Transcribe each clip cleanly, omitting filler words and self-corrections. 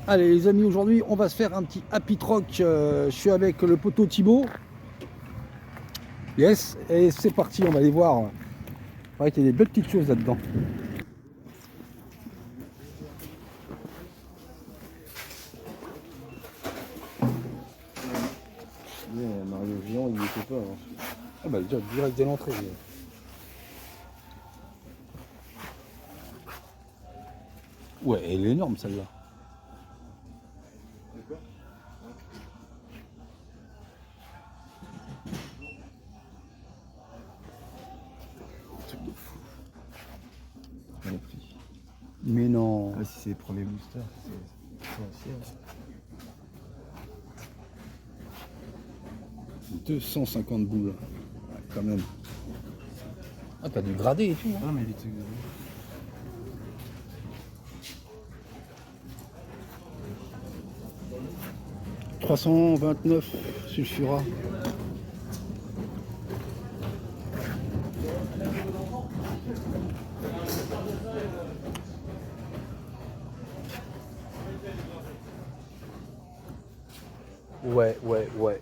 Allez les amis, aujourd'hui on va se faire un petit happy troc. Je suis avec le poteau Thibaut. Yes, et c'est parti, on va aller voir. Il paraît qu'il y a des belles petites choses là-dedans. Mario Vian, il n'y était pas. Hein. Ah bah déjà direct dès l'entrée. Ouais, elle est énorme celle-là. D'accord. Truc de fou. Le prix. Mais non. Ah, si c'est les premiers boosters, c'est ancien. 250 boules. Ouais, quand même. Ah, t'as du gradé et tout. Hein. Ah, mais les trucs de. 329 sulfura. Ouais.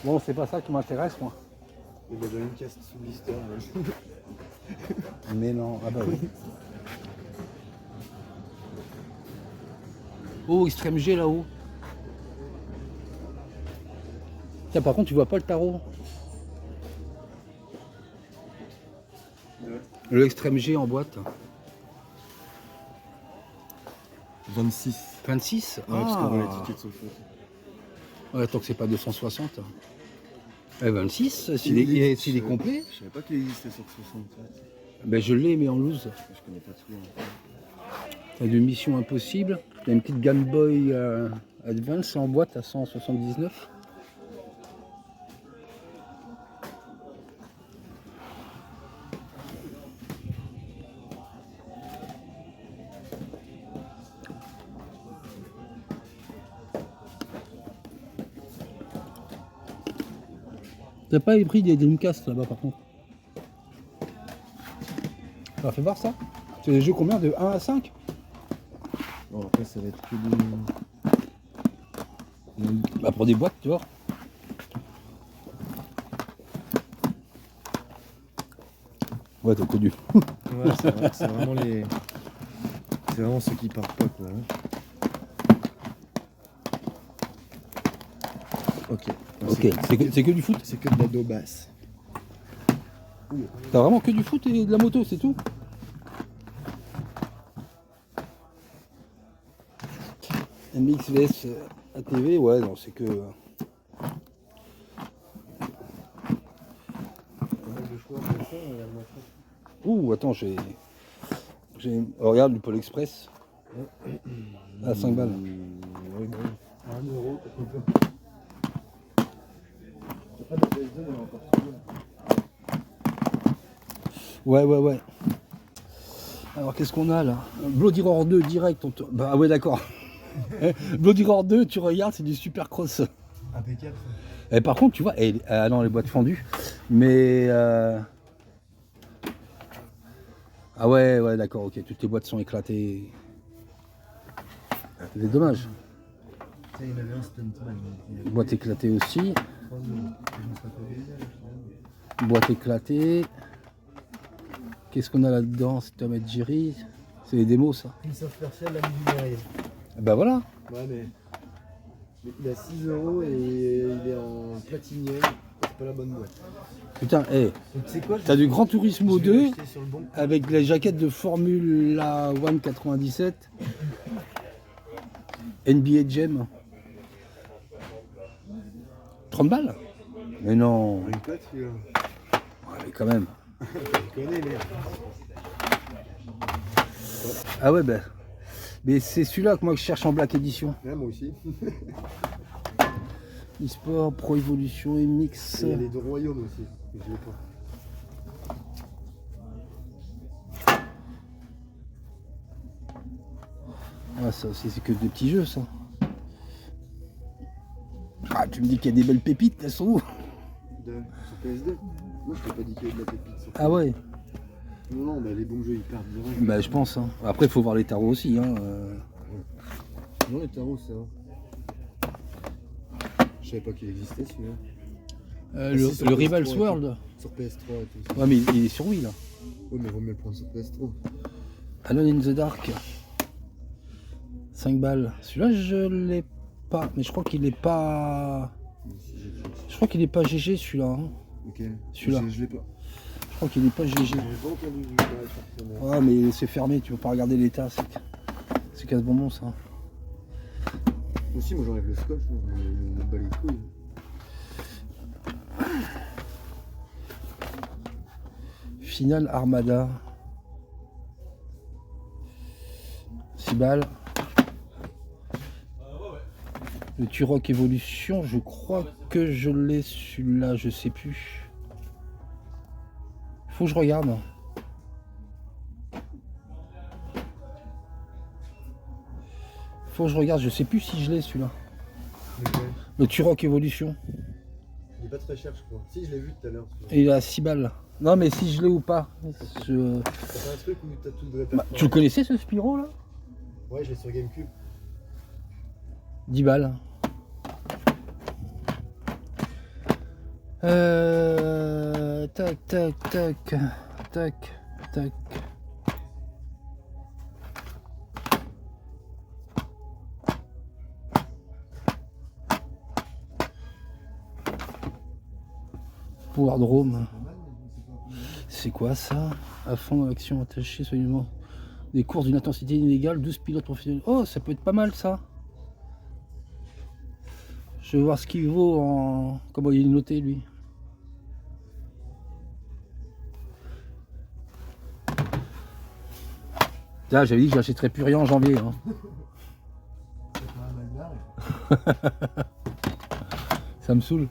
Bon, c'est pas ça qui m'intéresse, moi. Il y avait une caisse sous blister. Mais non, ah bah oui. Oh, Extreme G là-haut. Tiens, par contre, tu vois pas le tarot. Le Extreme G en boîte. 26. 26. Ouais, parce qu'on voit Ah. l'étiquette sur le fond. Ouais, tant que c'est pas 260. Eh, 26, s'il est complet. Je savais pas qu'il existait sur 64. Ben je l'ai, mais en loose. Je connais pas tout. Hein. T'as de Mission Impossible. T'as une petite Game Boy Advance en boîte à 179. T'as pas les prix des Dreamcast là-bas par contre? Ça fait voir ça? C'est des jeux combien? De 1 à 5? Bon, après, ça va être que du. Bah pour des boîtes, tu vois. Ouais, t'as connu. Ouais, c'est vraiment les. C'est vraiment ceux qui partent pas, quoi. Hein. Ok. Ok, c'est que du foot? C'est que de la dos basse. T'as vraiment que du foot et de la moto, c'est tout? MX vs ATV, ouais, non, c'est que. Ouh, attends, j'ai. Oh, regarde, du Pôle Express. À 5 balles. Oui, bon. 1 euro, Ouais. Alors, qu'est-ce qu'on a là? Bloody Roar 2 direct. Bah, ah ouais, d'accord. Bloody Roar 2, tu regardes, c'est du super cross. Impeccable. Et par contre, tu vois, ah non, les boîtes fendues. Mais. Ah ouais, d'accord, ok. Toutes les boîtes sont éclatées. C'est dommage. Ça, il y en avait un Stuntman. Boîte éclatée aussi. 3 euros. Je me serais pas vu. Boîte éclatée. Qu'est-ce qu'on a là-dedans? C'est Tom et Jerry. C'est les démos, ça. Prince of Persia, l'ami du guerrier. Bah voilà. Ouais, mais il a 6 euros et il est en platinium. C'est pas la bonne boîte. Putain, hé. Donc, c'est quoi? T'as du Gran Turismo 2 Sur le bon. avec la jaquette de Formula One 97. NBA Jam. 30 balles? Mais non. Une cote, celui-là. Ouais, mais quand même. Je connais, merde. Ah ouais, bah. Mais c'est celui-là que moi je cherche en Black Edition. Ouais, moi aussi. E-Sport, Pro Evolution, MX. Et il y a les deux royaumes aussi. Mais je l'ai pas. Ah, ça aussi, c'est que des petits jeux, ça. Ah, tu me dis qu'il y a des belles pépites, elles sont où? Sur PSD. Moi, je t'ai pas dit qu'il y avait de la pépite. Sur Ah ouais. Non, bah les bons jeux, ils perdent direct. Bah, je pense. Hein. Après, il faut voir les tarots aussi. Hein. Non, les tarots, ça va. Je savais pas qu'il existait celui-là. Si, sur Le PS3 Rivals et tout. World. Sur PS3 et tout. Ouais, mais il est sur Wii là. Oui, mais vaut mieux le prendre sur PS3. Alone in the Dark. 5 balles. Celui-là, je l'ai pas. Mais je crois qu'il est pas. Je crois qu'il est pas GG celui-là. Hein. Ok. Celui-là. Je l'ai pas. Je crois qu'il est pas GG. J'ai pas entendu du mal, forcément. Ouais, mais c'est fermé, tu peux pas regarder l'état. C'est casse-bonbon ça. Aussi, moi j'enlève le scotch, on me bat les couilles. Final Armada. 6 balles. Le Turok Evolution, je crois que je l'ai celui-là, je sais plus. Faut que je regarde. Faut que je regarde, je sais plus si je l'ai celui-là. Okay. Le Turok Evolution. Il est pas très cher, je crois. Si, je l'ai vu tout à l'heure. Et il est à 6 balles. Non, mais si je l'ai ou pas. Je... C'est un truc où t'as tout le Bah, répertoire. tu le connaissais ce Spyro là? Ouais, je l'ai sur Gamecube. 10 balles. Tac, tac, tac, tac, tac. Pouvoir Drôme. C'est quoi ça? À fond dans l'action attachée, soigneusement. Des courses d'une intensité inégale, 12 pilotes professionnels. Oh, ça peut être pas mal ça. Je vais voir ce qu'il vaut en. Comment il est noté lui. Tiens, j'avais dit que j'achèterais plus rien en janvier. Hein. Ça me saoule.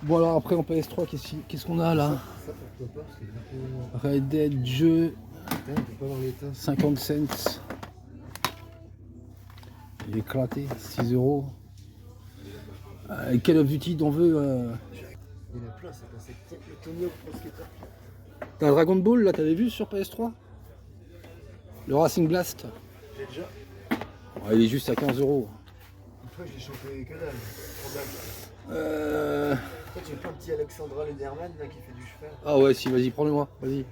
Bon alors après en PS3, qu'est-ce qu'on a là? Ça pour toi pas, parce qu'il est un peu. Red Dead jeu, Putain, on peut pas voir l'état. 50 cents. Il est éclaté, 6 euros. Call of Duty, t'en veux Il y en a plein, c'est passé le Tony Hawk Pro Skater. T'as un Dragon Ball là, t'avais vu sur PS3? Le Racing Blast. J'ai déjà. Ouais, il est juste à 15 euros. Une fois, je l'ai chopé que dalle. Trop blague. Euh... En fait, j'ai plein de petits Alexandra Lederman là qui fait du cheval. Ah ouais, si, vas-y, prends-le-moi, vas-y.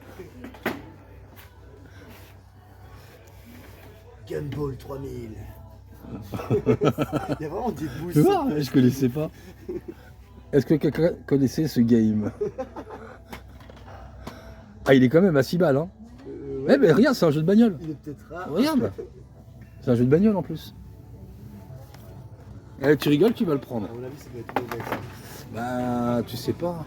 Gumball 3000. Il y a vraiment des boules. Tu vois, je connaissais pas. Est-ce que quelqu'un connaissait ce game? Ah, il est quand même à 6 balles, hein. Ouais, Eh ben regarde, c'est un jeu de bagnole. il est peut-être rare. Regarde. C'est un jeu de bagnole en plus. Eh, tu rigoles, tu vas le prendre. À mon avis, ça doit être mauvais. Bah, tu sais pas.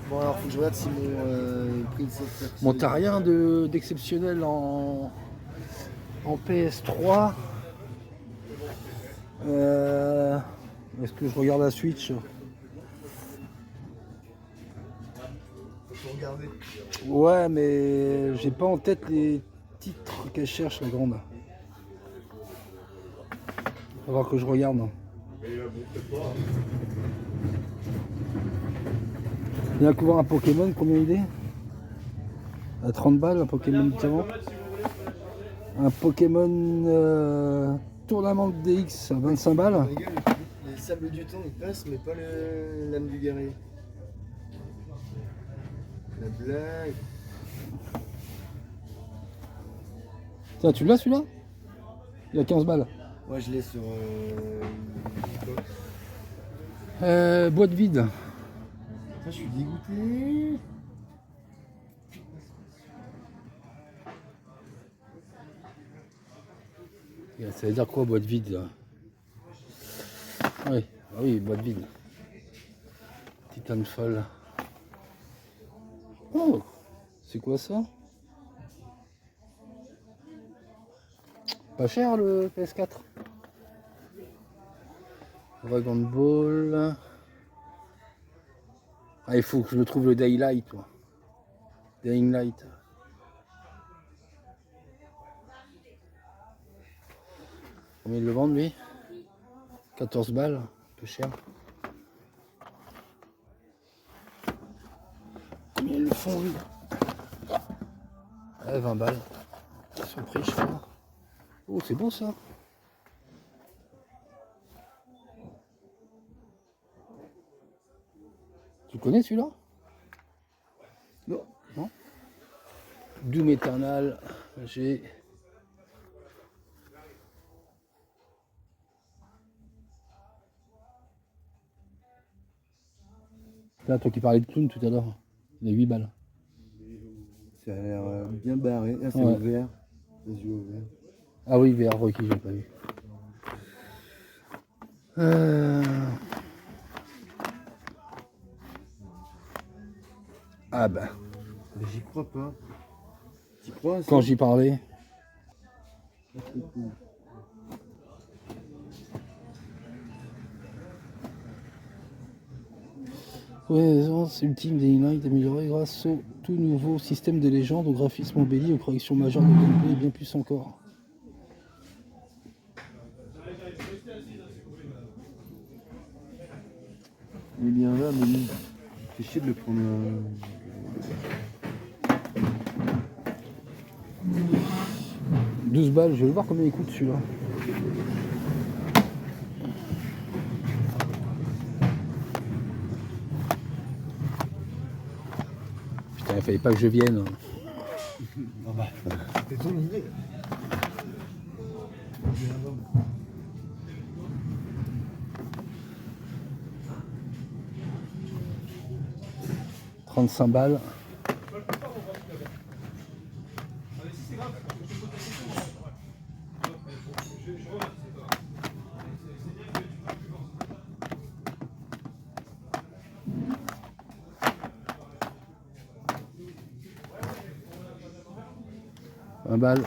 Bon, alors, faut que je regarde si mon prix de cette. Bon, t'as rien d'exceptionnel en PS3. Est-ce que je regarde la Switch? Faut regarder. Ouais, mais j'ai pas en tête les titres qu'elle cherche, la grande. Faut voir que je regarde. Il y a un couvert un Pokémon, combien il est? À 30 balles, un Pokémon diamant. Un Pokémon Tournament DX à 25 balles. Les gars, les sables du temps ils passent, mais pas l'âme du guerrier. La blague. Tiens, tu l'as celui-là? Il a 15 balles. Moi je l'ai sur. Boîte vide. Ça, je suis dégoûté. Ça veut dire quoi, boîte vide là? Oui, ah oui, boîte vide. Titanfall. Oh, c'est quoi ça? Pas cher le PS4. Dragon Ball. Ah, il faut que je le trouve le Daylight, toi. Dying Light. Combien ils le vendent lui? 14 balles, un peu cher. Combien ils le font lui? 20 balles. Son prix, je crois. Oh, c'est beau ça. Tu connais celui-là? Non. Non. Doom Eternal, j'ai. Là, toi qui parlais de clown tout à l'heure, il a 8 balles. Ça a l'air bien barré. Là, c'est Ouais. ouvert. Les yeux ouverts. Ah oui, VR Rocky, j'ai pas vu. Ah bah, Mais j'y crois pas. T'y crois à ça? quand j'y parlais. Renaissance ultime des Light améliorée grâce au tout nouveau système de légende, au graphisme embelli, aux corrections majeures de gameplay et bien plus encore. Il est bien là, mais bon. C'est chier de le prendre. 12 balles, je vais voir combien il coûte celui-là. Putain, il fallait pas que je vienne. C'est ton idée. 35 balles. Un balle.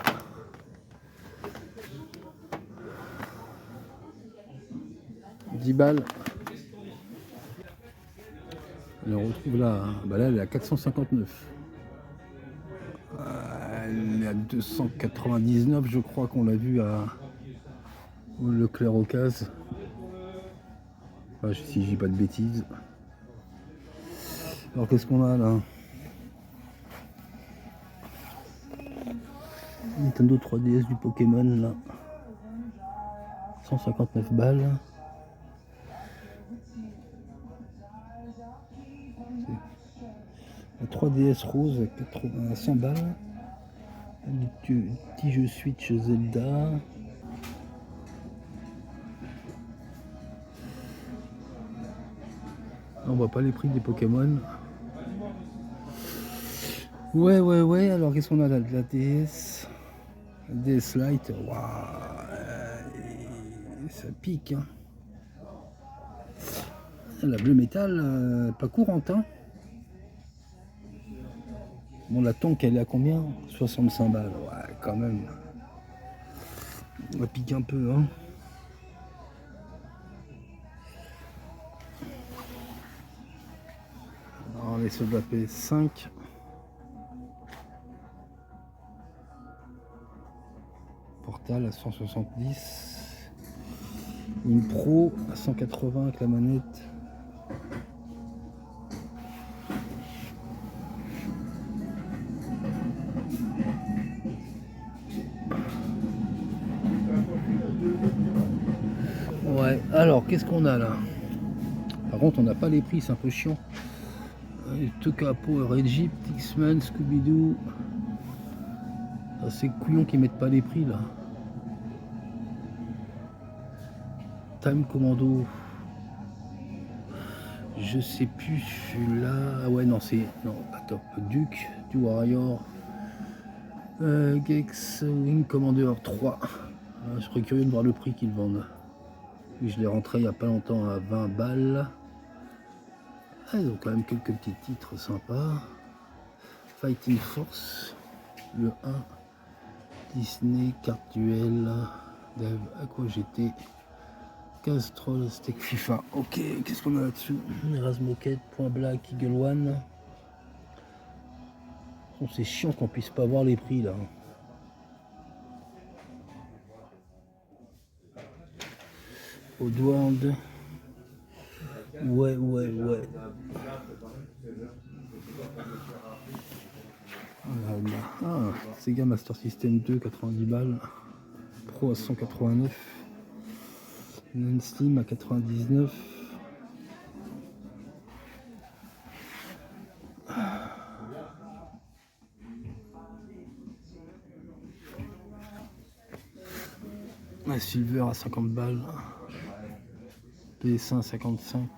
$10 balles. Et on retrouve là, hein. Bah là elle est à 459. Elle est à 299, je crois qu'on l'a vu à Leclerc au Case. Enfin, si je dis pas de bêtises. Alors qu'est-ce qu'on a là? Nintendo 3DS du Pokémon là. 159 balles. La 3DS rose à 100 balles. Petit jeu Switch Zelda. On voit pas les prix des Pokémon. Ouais. Alors qu'est-ce qu'on a là? De la DS. La DS Lite. Waouh. Ça pique. Hein. La bleu métal, pas courante. Hein. Bon, la tonque, elle est à combien? 65 balles. Ouais, quand même. On va piquer un peu. Hein. Alors, les soldats PS5. Portal à 170. Une Pro à 180 avec la manette. Ouais, alors qu'est-ce qu'on a là? Par contre, on n'a pas les prix, c'est un peu chiant. Tokapo, Egypt, X-Men, Scooby-Doo. Ah, c'est couillon qui mettent pas les prix là. Time Commando. Je sais plus celui-là. Ah ouais, non, c'est. Non, pas top. Duke, du Warrior. Gex Wing Commander 3. Je serais curieux de voir le prix qu'ils vendent. Je l'ai rentré il n'y a pas longtemps à 20 balles. Ah, ils ont quand même quelques petits titres sympas. Fighting Force, le 1. Disney, carte duel, Dev, Aqua GT, Castrol, Steak FIFA. Ok, qu'est-ce qu'on a là-dessus? Erasmoquette, Point Black, Eagle One. Oh, c'est chiant qu'on puisse pas voir les prix là. Oddworld. Ouais. Ah, Sega Master System 2, 90 balles. Pro à 189. Non Slim à 99. Un Silver à 50 balles. PS1 55.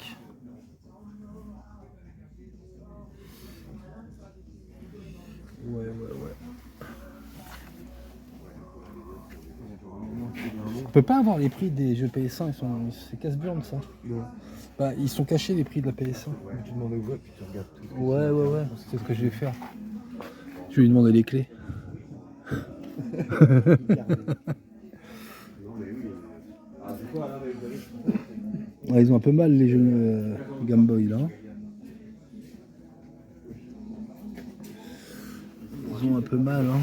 Ouais. On peut pas avoir les prix des jeux PS1, c'est casse-burne ça. Non. Bah, ils sont cachés les prix de la PS1. Tu demandes au voix puis tu regardes tout. Ouais, c'est ce que je vais faire. Je vais lui demander les clés. Ouais, ils ont un peu mal les jeux Game Boy là. Ils ont un peu mal hein.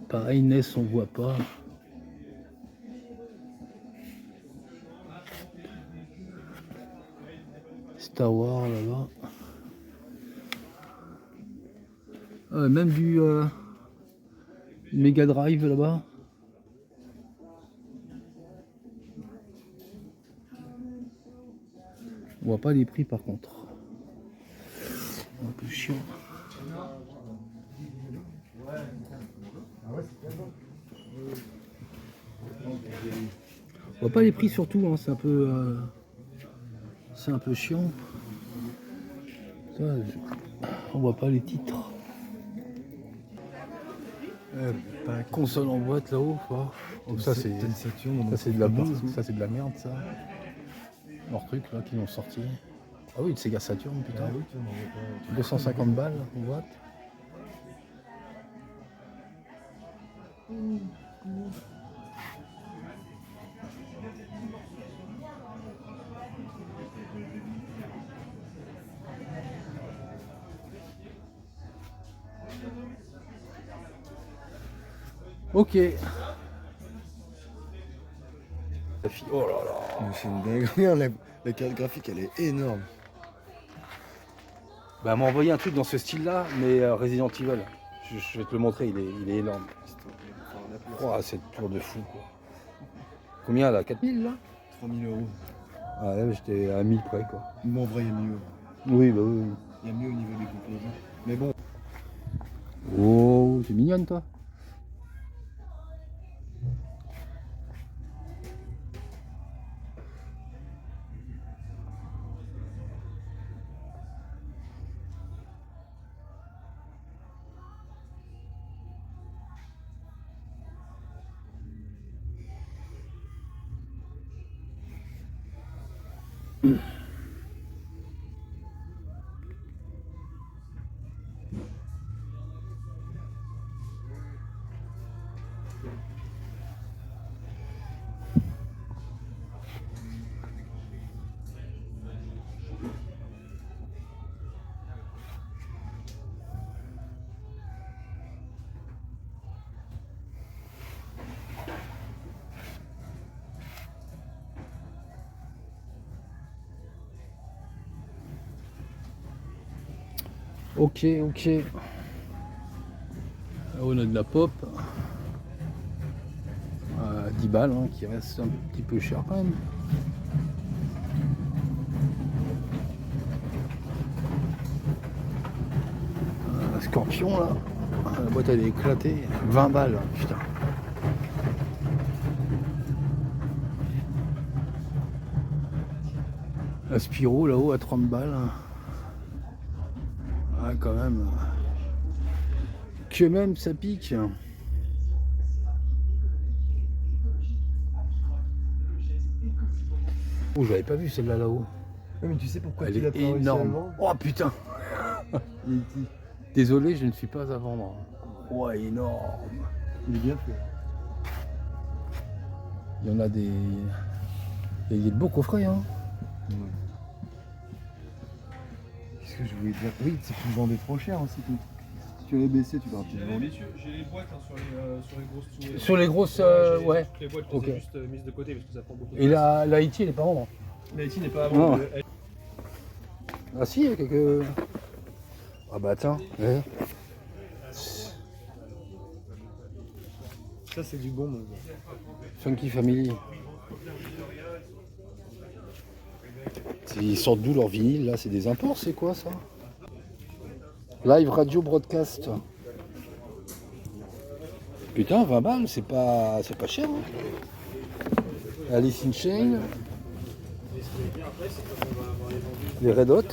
Pareil, NES on voit pas. Star Wars là-bas. Même du Mega Drive là-bas. On voit pas les prix par contre. Un peu chiant. On voit pas les prix surtout, hein, c'est un peu chiant. Ça, on voit pas les titres. Console en boîte là-haut. Donc ça c'est de la bouse, ça c'est de la merde ça. Leur truc là qu'ils ont sorti. Ah oui, le Sega Saturn putain. 250 balles en boîte. Ok. Oh là là. C'est une dingue. Regarde, la carte graphique, elle est énorme. Bah, elle m'a envoyé un truc dans ce style-là, mais Resident Evil. Je vais te le montrer, il est énorme. Oh, cette tour de fou quoi. Combien là? 4000 là? 3000 €. Ah là, j'étais à 1000 près quoi. Bon, en vrai, il y a mieux. Oui, bah oui. Il y a mieux au niveau des composants. Mais bon. Oh, t'es mignonne toi. Ok. Là, on a de la pop. 10 balles, hein, qui reste un petit peu cher quand même. Scorpion là. La boîte elle est éclatée. 20 balles, putain. La Spyro là-haut à 30 balles. Ah, quand même. Que même ça pique. Oh, j'avais pas vu celle-là là-haut. Ouais, mais tu sais pourquoi Elle tu l'as est pas réussi à énorme. vendre? Oh putain. Désolé, je ne suis pas à vendre. Ouais, énorme. Il est bien fait. Il y en a des. Il y a de beaux coffrets, hein. Ouais. Qu'est-ce que je voulais dire? Oui, c'est que tu le vendais trop cher aussi. Si tu avais baissé, tu l'aurais peut-être vendu. J'ai les boîtes hein, sur les grosses souris. Sur les grosses, ouais. Toutes les boîtes, je Ok. les ai juste mises de côté parce que ça prend beaucoup de Et place. la IT, elle est pas vendre. La IT n'est pas à Non. vendre. Ah si, il y a quelques. Ah bah attends. Ouais. Ça, c'est du bon, mon gars. Funky Family. Ils sortent d'où leur vinyle là? C'est des imports, c'est quoi ça? Live radio broadcast. Putain, 20 balles, c'est pas cher. Hein. Alice in Chains. Les Red Hot. Comme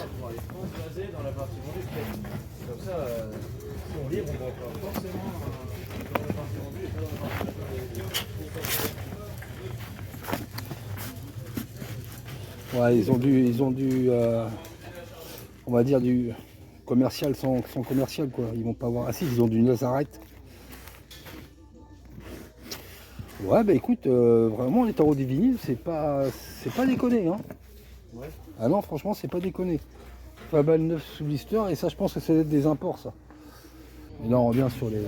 ça, si on livre, on va pas forcément dans la partie vendue et pas dans la partie Ouais, ils ont du on va dire du commercial sans commercial quoi. Ils vont pas avoir. Ah si, ils ont du Nazareth. Ouais, bah écoute, vraiment les tarots des vinyles, c'est pas déconné, hein. Ouais. Ah non, franchement, c'est pas déconné. Fabal 9 sous blister, et ça, je pense que c'est des imports, ça. Et là, on revient sur les.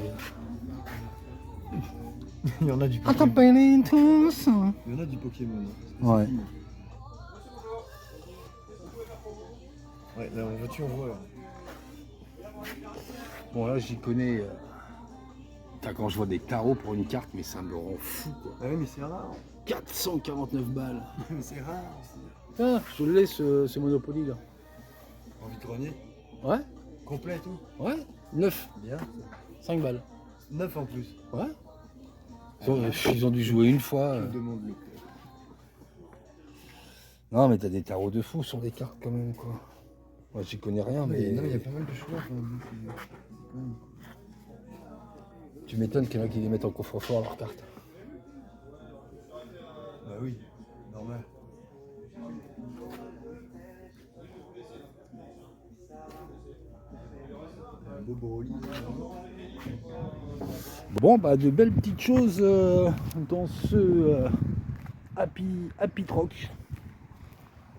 Il y en a du Attends, Pokémon. pas les tous. Il y en a du Pokémon. Ouais. Ouais, là, en voiture, on voit. Là. Bon, là, j'y connais. Putain, quand je vois des tarots pour une carte, mais ça me rend fou, quoi. Ah ouais, mais c'est rare. 449 balles. Mais c'est rare aussi. Ah, je l'ai, ce Monopoly, là. Envie de grenier. Ouais, Complet et tout. ouais, 9, Bien. 5 balles. 9 en plus. Ouais. Ils ont dû jouer une fois. Je me demande le prix. Non, mais t'as des tarots de fou sur les cartes quand même, quoi. Moi, j'y connais rien, mais. Non, il y a pas mal de choix quand même. Tu m'étonnes qu'il y en a qui les mettent en coffre-fort leurs cartes. Bah oui, normal. Un beau Broly. Bon, bah, de belles petites choses dans ce Happy Troc.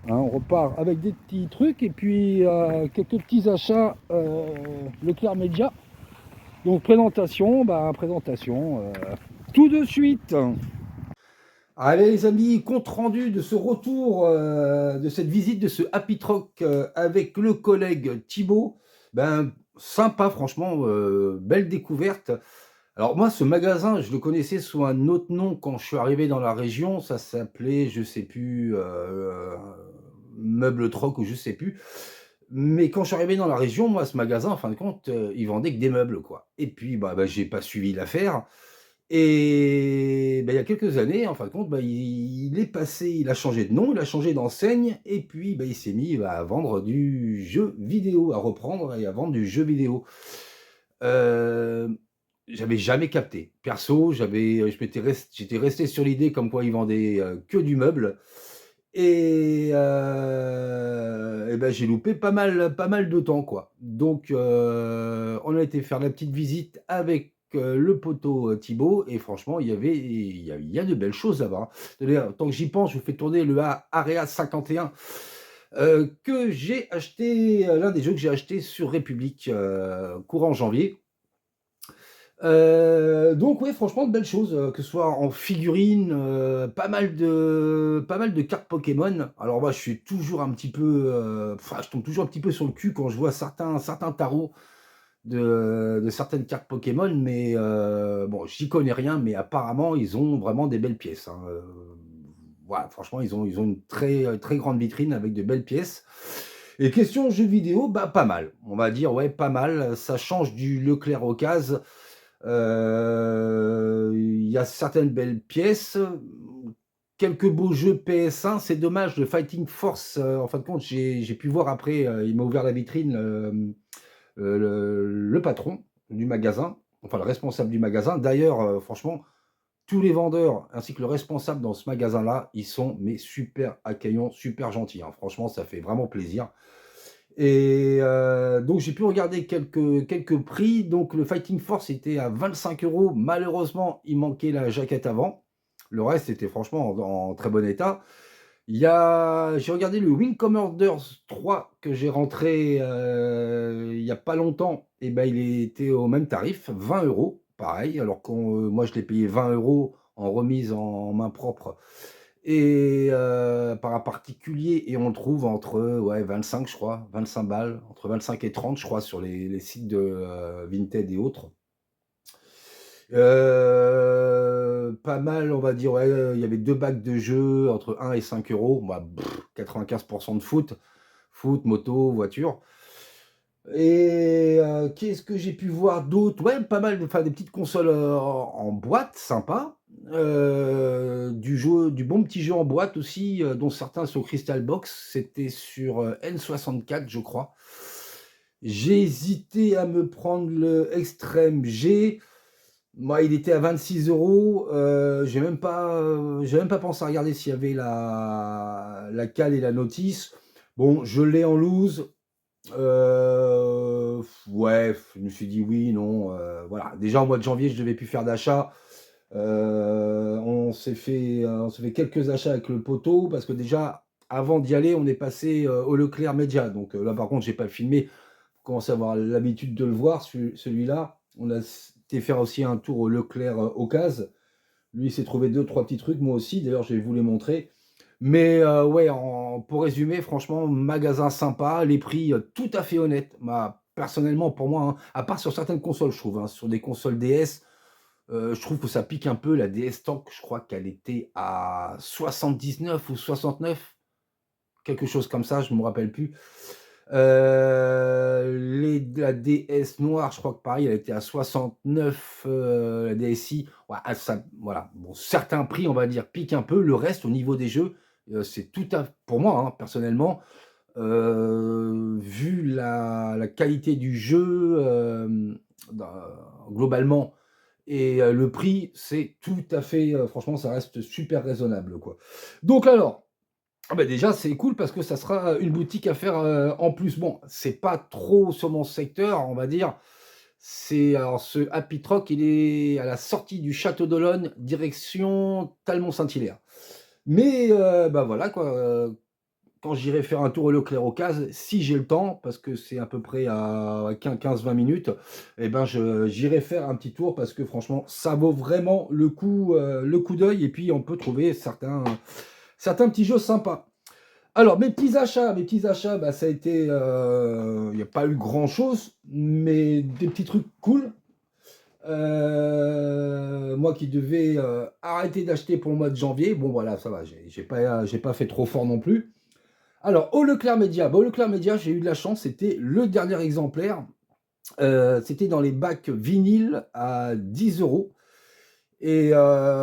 Hein, on repart avec des petits trucs et puis quelques petits achats Leclerc Média. Donc présentation, tout de suite. Allez les amis, compte rendu de ce retour, de cette visite de ce Happy Troc avec le collègue Thibaut. Ben sympa franchement, belle découverte. Alors moi ce magasin, je le connaissais sous un autre nom quand je suis arrivé dans la région, ça s'appelait, je sais plus, Meuble Troc ou je sais plus. Mais quand je suis arrivé dans la région, moi ce magasin, en fin de compte, il vendait que des meubles quoi. Et puis j'ai pas suivi l'affaire. Et il y a quelques années, en fin de compte, il est passé, il a changé de nom, il a changé d'enseigne, et puis il s'est mis à vendre du jeu vidéo, à reprendre et à vendre du jeu vidéo. J'avais jamais capté. Perso, j'étais resté sur l'idée comme quoi il vendait que du meuble. Et j'ai loupé pas mal de temps, quoi. Donc, on a été faire la petite visite avec le poteau Thibaut, et franchement, il y a de belles choses là-bas. D'ailleurs, tant que j'y pense, je vous fais tourner le Area 51 que j'ai acheté, l'un des jeux que j'ai acheté sur République courant janvier. Donc ouais, franchement de belles choses, que ce soit en figurines, pas mal de cartes Pokémon. Alors moi je suis toujours un petit peu, je tombe toujours un petit peu sur le cul quand je vois certains tarots de certaines cartes Pokémon, mais bon, j'y connais rien, mais apparemment ils ont vraiment des belles pièces, hein, voilà, franchement ils ont une très grande vitrine avec de belles pièces. Et question jeux vidéo, pas mal. On va dire ouais, pas mal. Ça change du Leclerc Ocase. Il y a certaines belles pièces, quelques beaux jeux PS1. C'est dommage, le Fighting Force, en fin de compte, j'ai pu voir après, il m'a ouvert la vitrine, le patron du magasin, enfin le responsable du magasin. D'ailleurs, franchement, tous les vendeurs ainsi que le responsable dans ce magasin-là, ils sont mais super accueillants, super gentils, hein. Franchement, ça fait vraiment plaisir. Et donc j'ai pu regarder quelques prix. Donc le Fighting Force était à 25 €. Malheureusement, il manquait la jaquette avant. Le reste était franchement en très bon état. J'ai regardé le Wing Commanders 3 que j'ai rentré il n'y a pas longtemps. Et il était au même tarif, 20 €, pareil. Alors que moi je l'ai payé 20 € en remise en main propre. Et par un particulier, et on le trouve entre 25, je crois, 25 balles, entre 25 et 30, je crois, sur les sites de Vinted et autres. Pas mal, on va dire, ouais, il y avait 2 bacs de jeux entre 1 et 5 €. 95% de foot, moto, voiture. Et Qu'est-ce que j'ai pu voir d'autre? Ouais, pas mal, enfin des petites consoles en boîte, sympa. Du bon petit jeu en boîte aussi, dont certains sur Crystal Box. C'était sur N64, je crois. J'ai hésité à me prendre le Extreme G. Moi, il était à 26 euros. J'ai même pas pensé à regarder s'il y avait la cale et la notice. Bon, je l'ai en loose. Ouais, je me suis dit oui, non. Voilà. Déjà, au mois de janvier, je devais plus faire d'achat. On s'est fait quelques achats avec le poteau parce que déjà, avant d'y aller, on est passé au Leclerc Média. Donc là, par contre, j'ai pas filmé. Vous commencez à avoir l'habitude de le voir, celui-là. On a été faire aussi un tour au Leclerc Ocase. Lui, il s'est trouvé deux, trois petits trucs, moi aussi. D'ailleurs, je vais vous les montrer. Mais ouais, pour résumer, franchement, magasin sympa, les prix tout à fait honnêtes. Bah, personnellement, pour moi, hein, à part sur certaines consoles, je trouve, hein, sur des consoles DS, je trouve que ça pique un peu. La DS Tank, je crois qu'elle était à 79 ou 69, quelque chose comme ça, je ne me rappelle plus. La DS noire, je crois que pareil, elle était à 69, la DSi. Ouais, voilà. Bon, certains prix, on va dire, piquent un peu. Le reste, au niveau des jeux, c'est tout à pour moi, hein, personnellement, vu la qualité du jeu, globalement, et le prix, c'est tout à fait, franchement, ça reste super raisonnable, quoi. Donc alors, ah bah déjà, c'est cool parce que ça sera une boutique à faire en plus. Bon, c'est pas trop sur mon secteur, on va dire. Alors ce Happy Truck, il est à la sortie du Château d'Olonne, direction Talmont-Saint-Hilaire. Mais bah voilà quoi. Quand j'irai faire un tour au Leclerc Ocase, si j'ai le temps, parce que c'est à peu près à 15-20 minutes, eh ben j'irai faire un petit tour parce que franchement, ça vaut vraiment le coup d'œil et puis on peut trouver certains petits jeux sympas. Alors, mes petits achats, bah, ça a été, il n'y a pas eu grand-chose, mais des petits trucs cool. Moi qui devais arrêter d'acheter pour le mois de janvier, bon voilà, ça va, j'ai pas fait trop fort non plus. Alors, au Leclerc Média, bah, au Leclerc Média, j'ai eu de la chance, c'était le dernier exemplaire. C'était dans les bacs vinyles à 10 euros. Et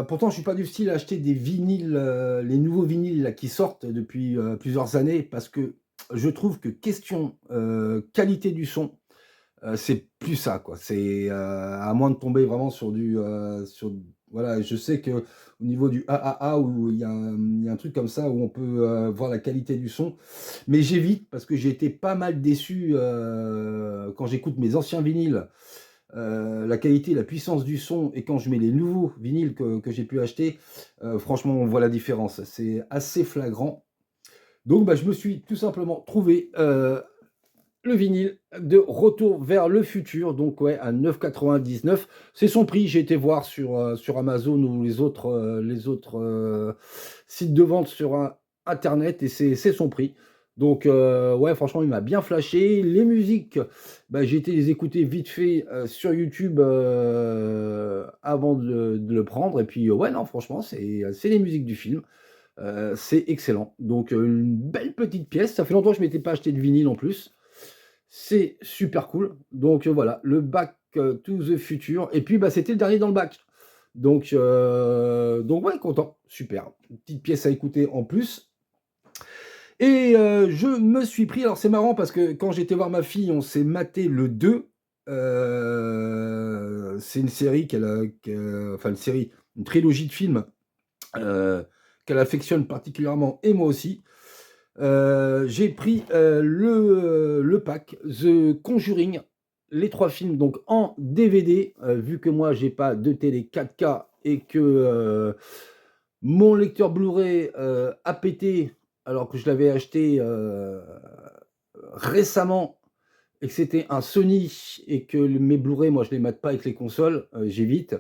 pourtant, je ne suis pas du style à acheter des vinyles, les nouveaux vinyles là, qui sortent depuis plusieurs années, parce que je trouve que question qualité du son, c'est plus ça, quoi. C'est à moins de tomber vraiment sur voilà, je sais que au niveau du AAA, où il y a un truc comme ça, où on peut voir la qualité du son, mais j'évite, parce que j'ai été pas mal déçu quand j'écoute mes anciens vinyles. La qualité, la puissance du son, et quand je mets les nouveaux vinyles que j'ai pu acheter, franchement, on voit la différence. C'est assez flagrant. Donc, bah, je me suis tout simplement trouvé le vinyle de Retour vers le futur, donc ouais, à 9,99. C'est son prix. J'ai été voir sur Amazon ou les autres sites de vente sur Internet, et c'est son prix. Donc ouais, franchement, il m'a bien flashé. Les musiques, bah, j'ai été les écouter vite fait sur YouTube avant de le prendre. Et puis ouais, non, franchement, c'est les musiques du film. C'est excellent. Donc une belle petite pièce. Ça fait longtemps que je ne m'étais pas acheté de vinyle en plus. C'est super cool. Donc voilà, le Back to the Future. Et puis bah, c'était le dernier dans le bac. Donc ouais, content. Super. Une petite pièce à écouter en plus. Et je me suis pris, alors c'est marrant parce que quand j'étais voir ma fille, on s'est maté le 2. C'est une série enfin une trilogie de films qu'elle affectionne particulièrement, et moi aussi. J'ai pris le pack The Conjuring, les 3 films donc en DVD, vu que moi j'ai pas de télé 4K et que mon lecteur Blu-ray a pété alors que je l'avais acheté récemment, et que c'était un Sony, et que mes Blu-ray, moi je les mate pas avec les consoles, j'évite.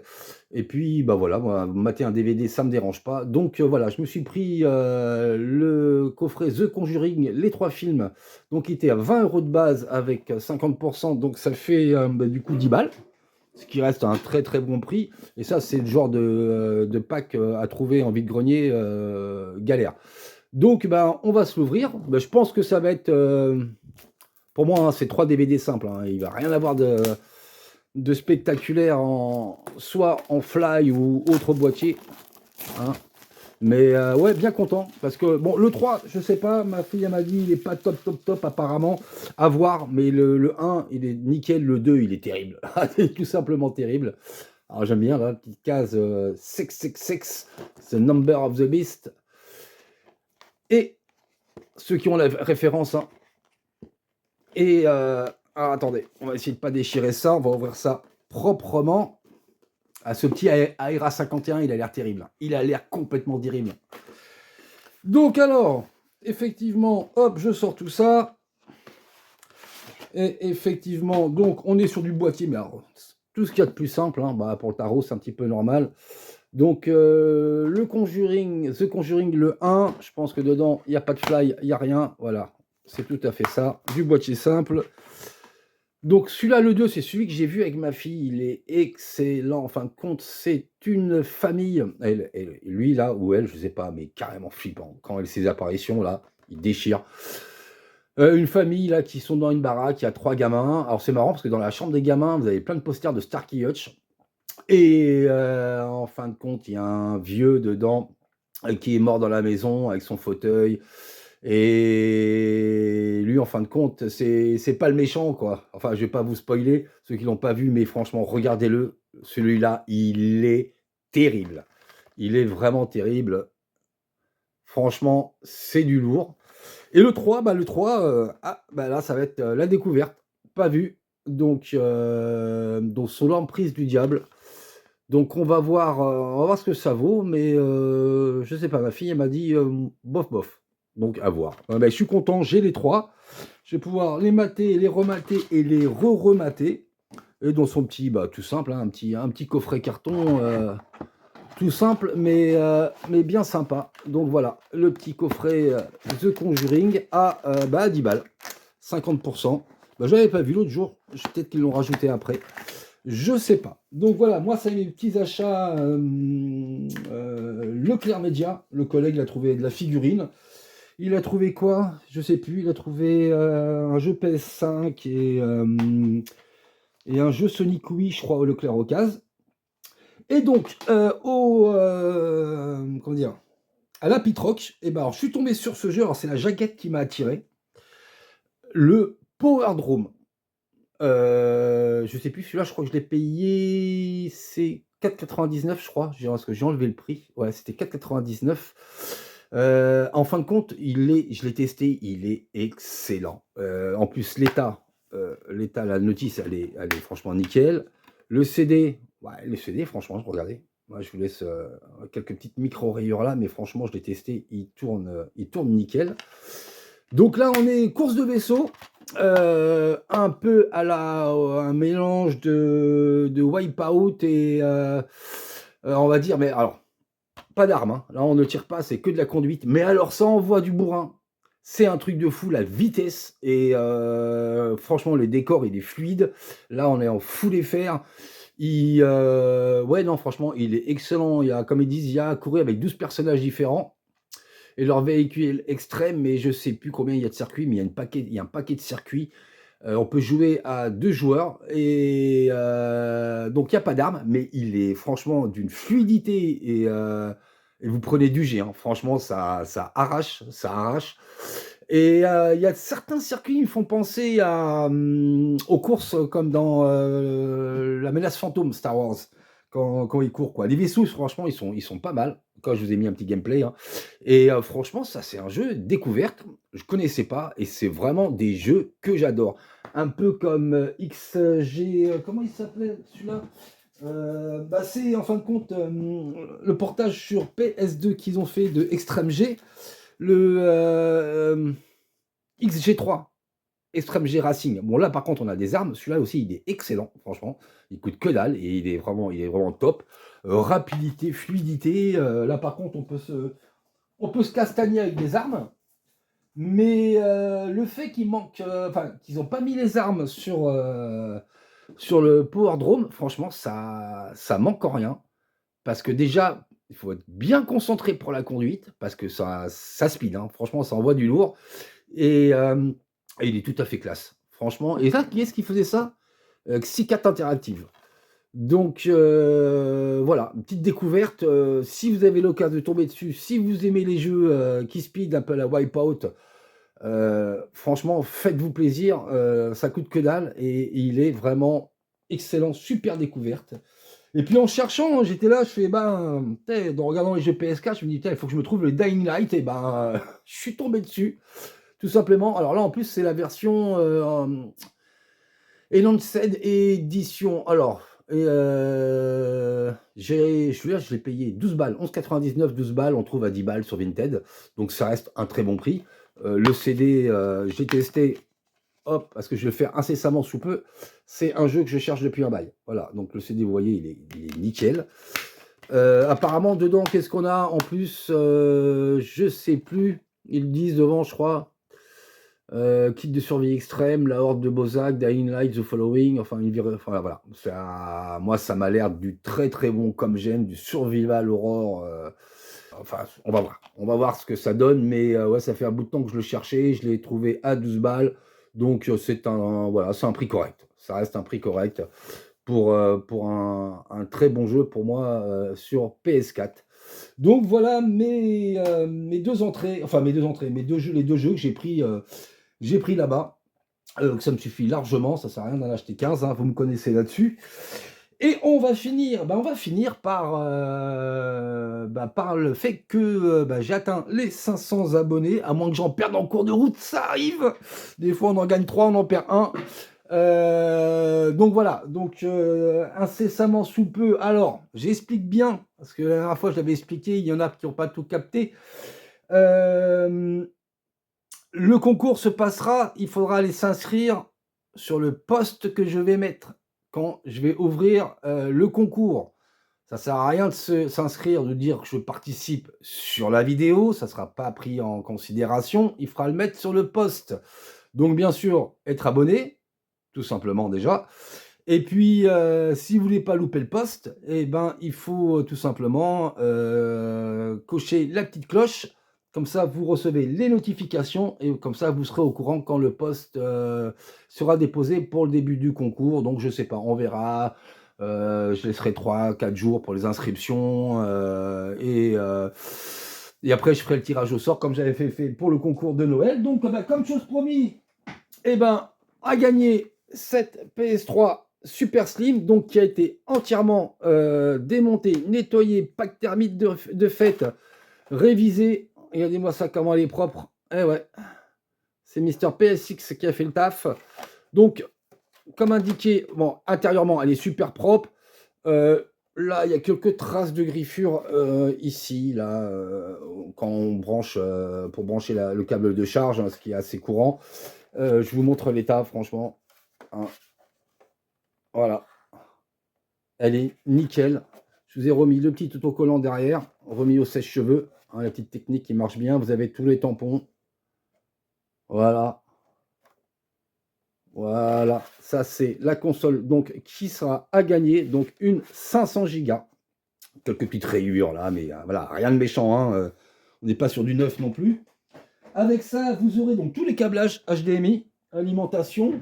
Et puis bah voilà, moi, mater un DVD, ça me dérange pas. Donc voilà, je me suis pris le coffret The Conjuring, les 3 films, donc qui était à 20 € de base avec 50%, donc ça fait bah, du coup 10 balles. Ce qui reste un très très bon prix. Et ça, c'est le genre de pack à trouver en vide-grenier galère. Donc, ben, on va se l'ouvrir. Ben, je pense que ça va être Pour moi, hein, c'est 3 DVD simples. Hein. Il va rien avoir de spectaculaire, soit en fly ou autre boîtier. Hein. Mais ouais, bien content. Parce que, bon, le 3, je sais pas, ma fille elle m'a dit, il est pas top apparemment. À voir, mais le 1, il est nickel. Le 2, il est terrible. Il est tout simplement terrible. Alors j'aime bien la petite case 666, The Number of the Beast. Et ceux qui ont la référence, hein. Et alors, attendez, on va essayer de pas déchirer ça, on va ouvrir ça proprement. Ah, ce petit Aera 51, il a l'air terrible. Il a l'air complètement terrible. Donc alors, effectivement, hop, je sors tout ça. Et effectivement, donc on est sur du boîtier, mais alors, tout ce qu'il y a de plus simple, hein, bah, pour le tarot, c'est un petit peu normal. Donc le Conjuring, The Conjuring, le 1, je pense que dedans, il n'y a pas de fly, il n'y a rien. Voilà, c'est tout à fait ça. Du boîtier simple. Donc celui-là, le 2, c'est celui que j'ai vu avec ma fille. Il est excellent. En fin de compte, c'est une famille. Lui, là, ou elle, je ne sais pas, mais carrément flippant. Quand elle fait ses apparitions, là, il déchire. Une famille, là, qui sont dans une baraque. Il y a 3 gamins. Alors c'est marrant, parce que dans la chambre des gamins, vous avez plein de posters de Starkey Hutch. Et en fin de compte, il y a un vieux dedans qui est mort dans la maison avec son fauteuil. Et lui, en fin de compte, c'est pas le méchant, quoi. Enfin, je vais pas vous spoiler, ceux qui l'ont pas vu, mais franchement, regardez-le. Celui-là, il est terrible. Il est vraiment terrible. Franchement, c'est du lourd. Et le 3, bah, là, ça va être la découverte. Pas vu. Donc sous l'emprise du diable. Donc on va voir ce que ça vaut, mais je sais pas, ma fille, elle m'a dit bof, bof. Donc à voir. Ben, je suis content, j'ai les 3. Je vais pouvoir les mater, les remater et les re-remater. Et dans son petit, bah tout simple, hein, un petit coffret carton, tout simple, mais bien sympa. Donc voilà, le petit coffret The Conjuring à 10 balles, 50%. Bah, je l'avais pas vu l'autre jour, peut-être qu'ils l'ont rajouté après. Je sais pas. Donc voilà, moi, ça a mes petits achats Leclerc Média. Le collègue il a trouvé de la figurine. Il a trouvé quoi? Je sais plus. Il a trouvé un jeu PS5 et un jeu Sonic Wii, je crois, au Leclerc Occasion. Et donc, comment dire, à la Pitrock, et ben, alors, je suis tombé sur ce jeu. Alors, c'est la jaquette qui m'a attiré. Le Power Drome. Je sais plus, celui-là, je crois que je l'ai payé, c'est 4,99 je crois, parce que j'ai enlevé le prix. Ouais, c'était 4,99. En fin de compte, je l'ai testé, il est excellent. En plus, l'état, la notice, elle est franchement nickel. Le CD, franchement, regardez. Moi, je vous laisse quelques petites micro-rayures là, mais franchement, je l'ai testé, il tourne nickel. Donc là, on est course de vaisseau. Un peu à un mélange de Wipeout et on va dire, mais alors pas d'armes, hein. Là on ne tire pas, c'est que de la conduite, mais alors ça envoie du bourrin, c'est un truc de fou, la vitesse, et franchement le décor il est fluide. Là on est en full FR. Ouais non, franchement il est excellent. Il y a, comme ils disent, il y a à courir avec 12 personnages différents et leur véhicule extrême, mais je sais plus combien il y a de circuits, mais il y a un paquet de circuits. On peut jouer à 2 joueurs, et donc il n'y a pas d'armes, mais il est franchement d'une fluidité, et vous prenez du G, hein. Franchement, ça arrache, Et il y a certains circuits qui me font penser aux courses comme dans la menace fantôme Star Wars, quand ils courent, quoi. Les vaisseaux, franchement, ils sont pas mal. Quand je vous ai mis un petit gameplay, hein. Et franchement, ça, c'est un jeu découverte. Je connaissais pas, et c'est vraiment des jeux que j'adore. Un peu comme XG, comment il s'appelait celui-là? C'est en fin de compte le portage sur PS2 qu'ils ont fait de Extreme G, le XG3, Extreme G Racing. Bon là par contre on a des armes, celui-là aussi il est excellent, franchement, il coûte que dalle et il est vraiment top. Rapidité, fluidité, là par contre on peut se castagner avec des armes, mais le fait qu'il manque, qu'ils n'ont pas mis les armes sur le Power Drome, franchement ça manque en rien, parce que déjà il faut être bien concentré pour la conduite, parce que ça speed, hein. Franchement ça envoie du lourd, et il est tout à fait classe. franchement. Et ça, qui est-ce qui faisait ça? Xicat Interactive. Donc voilà, une petite découverte. Si vous avez l'occasion de tomber dessus, si vous aimez les jeux qui speed un peu la Wipeout, franchement, faites-vous plaisir. Ça coûte que dalle et il est vraiment excellent, super découverte. Et puis en cherchant, j'étais là, je fais en regardant les jeux PS4, je me dis il faut que je me trouve le Dying Light. Et je suis tombé dessus, tout simplement. Alors là, en plus, c'est la version Enhanced Edition. Alors, je l'ai payé 12 balles, 11,99, 12 balles, on trouve à 10 balles sur Vinted, donc ça reste un très bon prix. Le CD, j'ai testé, hop, parce que je vais le faire incessamment sous peu, c'est un jeu que je cherche depuis un bail. Voilà, donc le CD, vous voyez, il est nickel. Apparemment, dedans, qu'est-ce qu'on a en plus? Je sais plus, ils disent devant, je crois. Kit de survie extrême, la horde de Bozak, Dying Light, The Following, enfin voilà. Moi, ça m'a l'air du très très bon comme j'aime, du survival horror. Enfin, on va voir ce que ça donne, mais ouais, ça fait un bout de temps que je le cherchais, je l'ai trouvé à 12 balles, donc c'est un prix correct. Ça reste un prix correct pour un très bon jeu pour moi sur PS4. Donc voilà mes deux entrées, les deux jeux que j'ai pris là-bas. Ça me suffit largement, ça sert à rien d'en acheter 15, hein, vous me connaissez là-dessus. Et on va finir par le fait que j'ai atteint les 500 abonnés, à moins que j'en perde en cours de route, ça arrive. Des fois on en gagne 3, on en perd 1. Donc voilà, incessamment sous peu. Alors, j'explique bien, parce que la dernière fois je l'avais expliqué, il y en a qui n'ont pas tout capté. Le concours se passera, il faudra aller s'inscrire sur le post que je vais mettre quand je vais ouvrir le concours. Ça ne sert à rien de s'inscrire, de dire que je participe sur la vidéo, ça ne sera pas pris en considération, il faudra le mettre sur le post. Donc bien sûr, être abonné, tout simplement déjà. Et puis, si vous voulez pas louper le post, il faut tout simplement cocher la petite cloche. Comme ça, vous recevez les notifications et comme ça, vous serez au courant quand le post sera déposé pour le début du concours. Donc, je sais pas, on verra. Je laisserai 3-4 jours pour les inscriptions. Et après, je ferai le tirage au sort comme j'avais fait pour le concours de Noël. Donc, comme chose promis, à gagner cette PS3 Super Slim, donc qui a été entièrement démontée, nettoyée, pack thermique de fête, révisée. Regardez-moi ça, comment elle est propre. Eh ouais, c'est Mister PSX qui a fait le taf. Donc, comme indiqué, bon, intérieurement, elle est super propre. Là, il y a quelques traces de griffure ici, là, quand on branche, pour brancher le câble de charge, hein, ce qui est assez courant. Je vous montre l'état, franchement. Hein. Voilà. Elle est nickel. Je vous ai remis le petit autocollant derrière, remis au sèche-cheveux. Hein, la petite technique qui marche bien. Vous avez tous les tampons. Voilà. Voilà. Ça, c'est la console donc qui sera à gagner. Donc, une 500 Go. Quelques petites rayures là, mais voilà, rien de méchant. Hein. On n'est pas sur du neuf non plus. Avec ça, vous aurez donc tous les câblages HDMI, alimentation,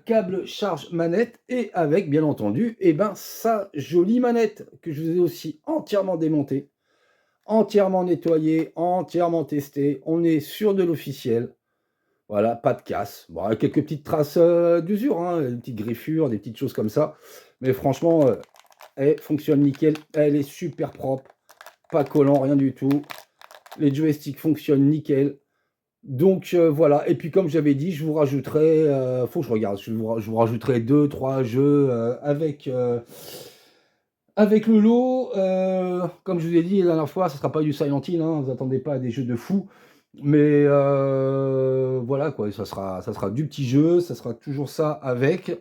câble charge manette et avec bien entendu sa jolie manette que je vous ai aussi entièrement démontée, entièrement nettoyée, entièrement testée. On est sur de l'officiel. Voilà, pas de casse. Bon, quelques petites traces d'usure, hein, des petites griffures, des petites choses comme ça. Mais franchement, elle fonctionne nickel. Elle est super propre. Pas collant, rien du tout. Les joysticks fonctionnent nickel. Donc voilà, et puis comme j'avais dit, je vous rajouterai, faut que je regarde, je vous rajouterai 2-3 jeux avec le lot. Comme je vous ai dit la dernière fois, ce ne sera pas du Silent Hill, hein, vous attendez pas à des jeux de fou. Mais voilà quoi, ça sera du petit jeu, ça sera toujours ça avec.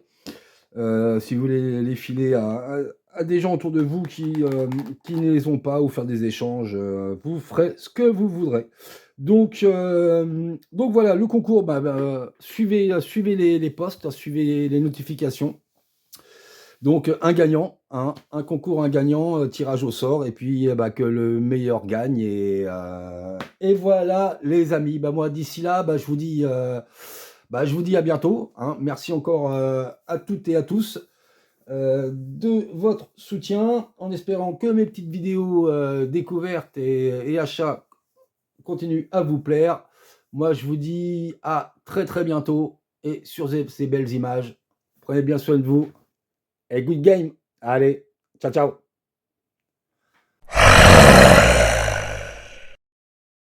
Si vous voulez les filer à des gens autour de vous qui ne les ont pas ou faire des échanges, vous ferez ce que vous voudrez. Donc voilà, le concours, suivez les posts, suivez les notifications. Donc un gagnant, hein, un concours, un gagnant, tirage au sort, et puis que le meilleur gagne. Et voilà les amis, moi d'ici là, je vous dis Bah, je vous dis à bientôt. Hein. Merci encore à toutes et à tous de votre soutien, en espérant que mes petites vidéos découvertes et achats continuent à vous plaire. Moi, je vous dis à très très bientôt et sur ces belles images. Prenez bien soin de vous et good game. Allez, ciao ciao.